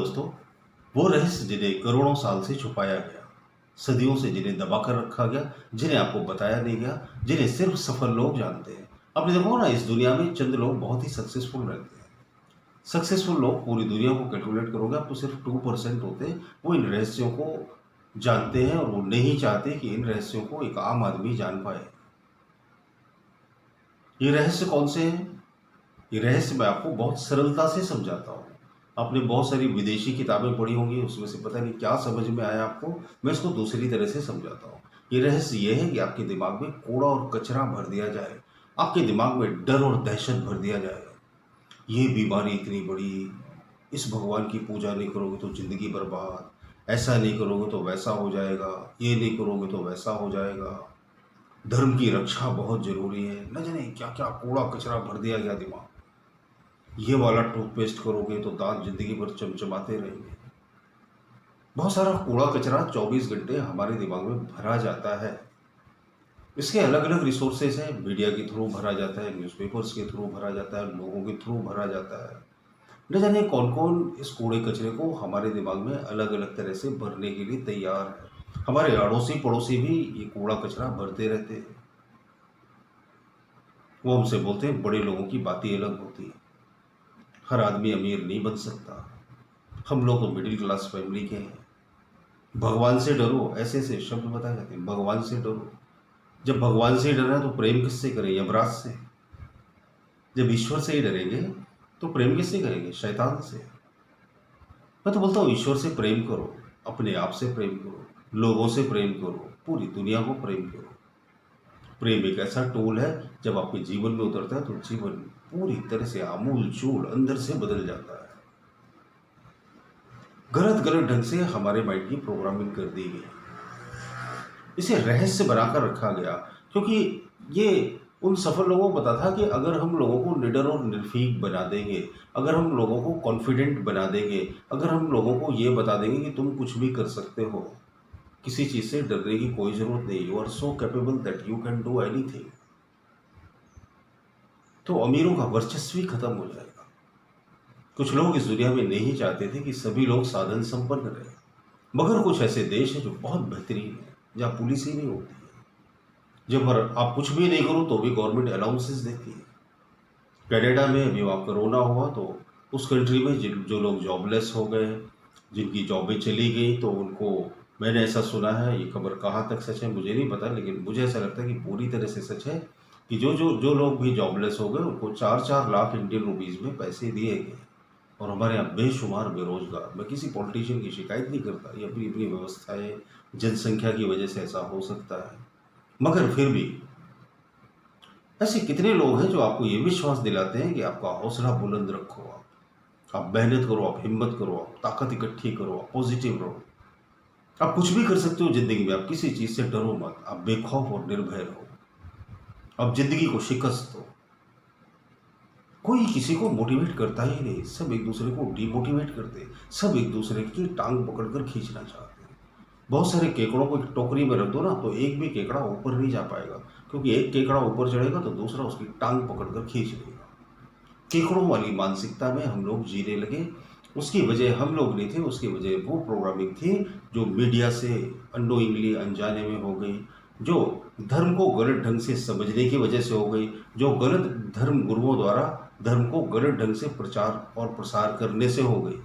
दोस्तों, वो रहस्य जिन्हें करोड़ों साल से छुपाया गया, सदियों से जिन्हें दबाकर रखा गया, जिन्हें आपको बताया नहीं गया, जिन्हें सिर्फ सफल लोग जानते हैं। आपने देखो ना, इस दुनिया में चंद लोग बहुत ही सक्सेसफुल रहते हैं। सक्सेसफुल लोग पूरी दुनिया को कैलकुलेट करोगे आप तो सिर्फ 2% होते हैं वो इन रहस्यों को जानते हैं, और वो नहीं चाहते कि इन रहस्यों को एक आम आदमी जान पाए। ये रहस्य कौन से हैं? ये रहस्य मैं आपको बहुत सरलता से समझाता हूँ। आपने बहुत सारी विदेशी किताबें पढ़ी होंगी, उसमें से पता नहीं क्या समझ में आया आपको। मैं इसको दूसरी तरह से समझाता हूँ। ये रहस्य ये है कि आपके दिमाग में कूड़ा और कचरा भर दिया जाए, आपके दिमाग में डर और दहशत भर दिया जाए। ये बीमारी इतनी बड़ी, इस भगवान की पूजा नहीं करोगे तो जिंदगी बर्बाद, ऐसा नहीं करोगे तो वैसा हो जाएगा, ये नहीं करोगे तो वैसा हो जाएगा, धर्म की रक्षा बहुत जरूरी है, न जाने क्या क्या कूड़ा कचरा भर दिया गया दिमाग। ये वाला टूथपेस्ट करोगे तो दांत जिंदगी भर चमचमाते रहेंगे। बहुत सारा कूड़ा कचरा 24 घंटे हमारे दिमाग में भरा जाता है। इसके अलग अलग रिसोर्सेज हैं, मीडिया के थ्रू भरा जाता है, न्यूज़पेपर्स के थ्रू भरा जाता है, लोगों के थ्रू भरा जाता है। न जाने कौन कौन इस कूड़े कचरे को हमारे दिमाग में अलग अलग तरह से भरने के लिए तैयार है। हमारे अड़ोसी पड़ोसी भी ये कूड़ा कचरा भरते रहते हैं। वो हमसे बोलते हैं बड़े लोगों की बातें अलग होती है, हर आदमी अमीर नहीं बन सकता, हम लोग तो मिडिल क्लास फैमिली के हैं, भगवान से डरो, ऐसे ऐसे शब्द बताए जाते हैं। भगवान से डरो, जब भगवान से डरना है तो प्रेम किससे करें? यमराज से। जब ईश्वर से ही डरेंगे तो प्रेम किससे करेंगे? शैतान से। मैं तो बोलता हूँ ईश्वर से प्रेम करो, अपने आप से प्रेम करो, लोगों से प्रेम करो, पूरी दुनिया को प्रेम करो। प्रेम एक ऐसा टूल है, जब आपके जीवन में उतरता है तो जीवन पूरी तरह से आमूल चूल अंदर से बदल जाता है। गलत गलत ढंग से हमारे माइंड की प्रोग्रामिंग कर दी गई, इसे रहस्य बनाकर रखा गया, क्योंकि ये उन सफल लोगों को पता था कि अगर हम लोगों को निडर और निर्भीक बना देंगे, अगर हम लोगों को कॉन्फिडेंट बना देंगे, अगर हम लोगों को ये बता देंगे कि तुम कुछ भी कर सकते हो, किसी चीज़ से डरने की कोई ज़रूरत नहीं, you are so capable that you can do anything, तो अमीरों का वर्चस्व ही खत्म हो जाएगा। कुछ लोग इस दुनिया में नहीं चाहते थे कि सभी लोग साधन संपन्न रहे, मगर कुछ ऐसे देश हैं जो बहुत बेहतरीन है, जहाँ पुलिस ही नहीं होती है, जब पर आप कुछ भी नहीं करो तो भी गवर्नमेंट अलाउंसेस देती है। कनाडा में अभी वहाँ कोरोना हुआ तो उस कंट्री में जो लोग जॉबलेस हो गए, जिनकी जॉबें चली गई, तो उनको, मैंने ऐसा सुना है, ये खबर कहाँ तक सच है मुझे नहीं पता, लेकिन मुझे ऐसा लगता है कि पूरी तरह से सच है कि जो लोग भी जॉबलेस हो गए उनको 4-4 लाख इंडियन रुपीज़ में पैसे दिए गए। और हमारे यहाँ बेशुमार बेरोजगार, मैं किसी पॉलिटिशियन की शिकायत नहीं करता, ये अपनी अपनी व्यवस्थाएं, जनसंख्या की वजह से ऐसा हो सकता है, मगर फिर भी ऐसे कितने लोग हैं जो आपको ये विश्वास दिलाते हैं कि आपका हौसला बुलंद रखो, आप मेहनत करो, आप हिम्मत करो, आप ताकत इकट्ठी करो, आप पॉजिटिव रहो, आप कुछ भी कर सकते हो जिंदगी में, आप किसी चीज़ से डरो मत, आप बेखौफ और निर्भय रहो, आप जिंदगी को शिकस्त दो। कोई किसी को मोटिवेट करता ही नहीं, सब एक दूसरे को डिमोटिवेट करते, सब एक दूसरे की टांग पकड़कर खींचना चाहते हैं। बहुत सारे केकड़ों को एक टोकरी में रख दो ना, तो एक भी केकड़ा ऊपर नहीं जा पाएगा, क्योंकि एक केकड़ा ऊपर चढ़ेगा तो दूसरा उसकी टांग पकड़कर खींच लेगा। केकड़ों वाली मानसिकता में हम लोग जीने लगे। उसकी वजह हम लोग नहीं थे, उसकी वजह वो प्रोग्रामिंग थी जो मीडिया से अननोइंगली, अनजाने में हो गई, जो धर्म को गलत ढंग से समझने की वजह से हो गई, जो गलत धर्म गुरुओं द्वारा धर्म को गलत ढंग से प्रचार और प्रसार करने से हो गई।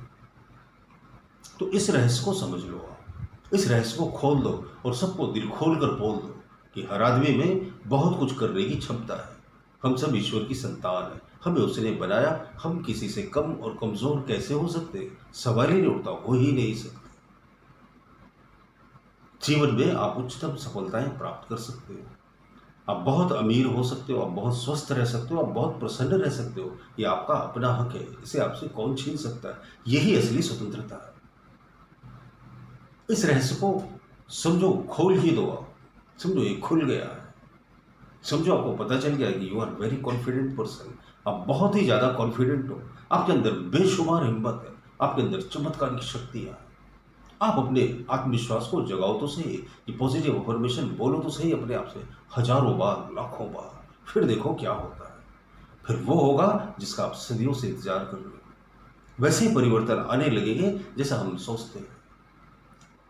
तो इस रहस्य को समझ लो, आप इस रहस्य को खोल दो और सबको दिल खोल कर बोल दो कि हर आदमी में बहुत कुछ करने की क्षमता है। हम सब ईश्वर की संतान है, हमें उसने बनाया, हम किसी से कम और कमजोर कैसे हो सकते? सवाल ही नहीं उठता, हो ही नहीं सकते। जीवन में आप उच्चतम सफलताएं प्राप्त कर सकते हो, आप बहुत अमीर हो सकते हो, आप बहुत स्वस्थ रह सकते हो, आप बहुत प्रसन्न रह सकते हो, ये आपका अपना हक है, इसे आपसे कौन छीन सकता है? यही असली स्वतंत्रता है। इस रहस्य को समझो, खोल ही दो आप, समझो ये खुल गया है, समझो आपको पता चल गया कि you are very confident person, आप बहुत ही ज़्यादा कॉन्फिडेंट हो, आपके अंदर बेशुमार हिम्मत है, आपके अंदर चमत्कार की शक्तियाँ हैं। आप अपने आत्मविश्वास को जगाओ तो सही, ये पॉजिटिव अफर्मेशन बोलो तो सही अपने आप से, हजारों बार, लाखों बार, फिर देखो क्या होता है। फिर वो होगा जिसका आप सदियों से इंतजार कर रहे हो। वैसे ही परिवर्तन आने लगेंगे जैसा हम सोचते हैं।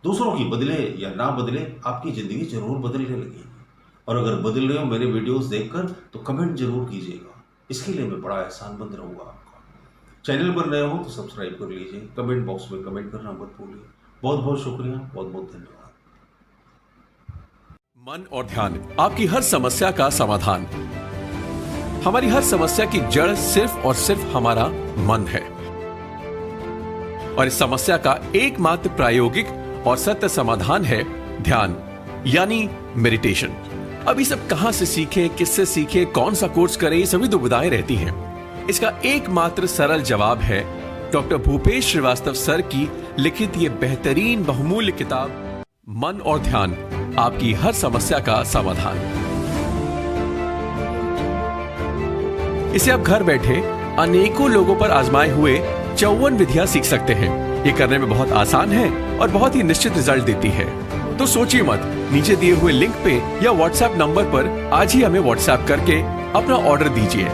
दूसरों की बदले या ना बदले, आपकी ज़िंदगी जरूर बदलने लगेगी। और अगर बदल रहे हो मेरे वीडियोस देखकर तो कमेंट जरूर कीजिएगा, इसके लिए मैं बड़ा एहसानमंद रहूँगा आपका। चैनल पर नए हो तो सब्सक्राइब कर लीजिए, कमेंट बॉक्स में कमेंट करना मत भूलिए। बहुत बहुत शुक्रिया, बहुत बहुत धन्यवाद। मन और ध्यान, आपकी हर समस्या का समाधान। हमारी हर समस्या की जड़ सिर्फ और सिर्फ हमारा मन है, और इस समस्या का एकमात्र प्रायोगिक और सत्य समाधान है ध्यान, यानी मेडिटेशन। अब ये सब कहां से सीखें, किससे सीखें, कौन सा कोर्स करें, ये सभी दुविधाएं रहती हैं। इसका एकमात्र सरल जवाब है डॉक्टर भूपेश श्रीवास्तव सर की लिखित ये बेहतरीन बहुमूल्य किताब मन और ध्यान, आपकी हर समस्या का समाधान। इसे आप घर बैठे अनेकों लोगों पर आजमाए हुए 54 विधियां सीख सकते हैं। ये करने में बहुत आसान है और बहुत ही निश्चित रिजल्ट देती है। तो सोचिए मत, नीचे दिए हुए लिंक पे या व्हाट्सएप नंबर पर आज ही हमें व्हाट्सएप करके अपना ऑर्डर दीजिए।